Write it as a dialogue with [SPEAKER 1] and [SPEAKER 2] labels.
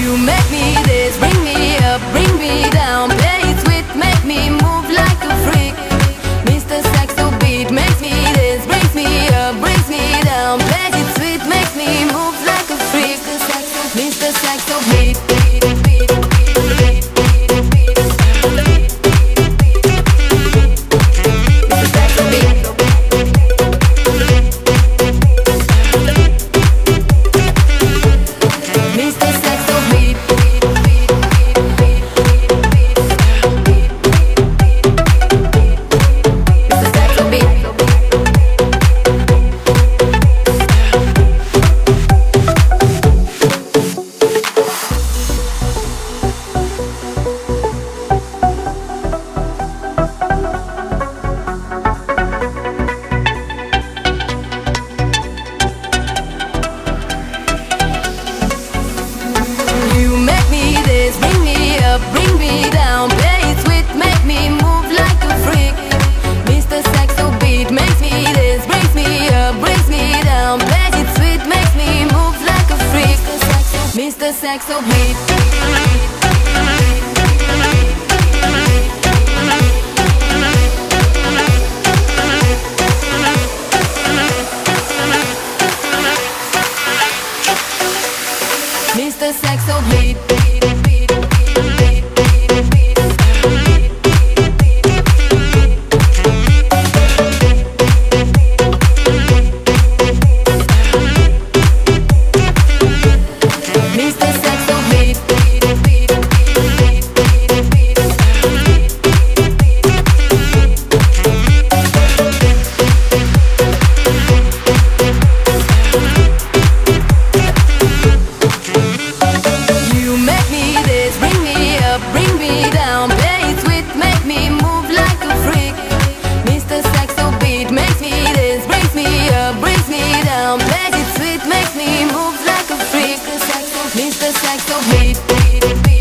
[SPEAKER 1] You make me this, bring me up, bring me down. Play it sweet, make me move like a freak. Mr. Saxo beat makes me this, brings me up, brings me down. Play it sweet, makes me move like a freak. Mr. Saxo beat. Bring me down, play it sweet, make me move like a freak. Mr. Saxo beat makes me this, brings me up, brings me down. Play it sweet, makes me move like a freak. Mr. Saxo beat. Mr. Saxo beat. Bring me down, play it sweet, make me move like a freak. Mr. Saxo beat makes me this, brings me up, brings me down. Play it sweet, makes me move like a freak. Mr. Saxo beat.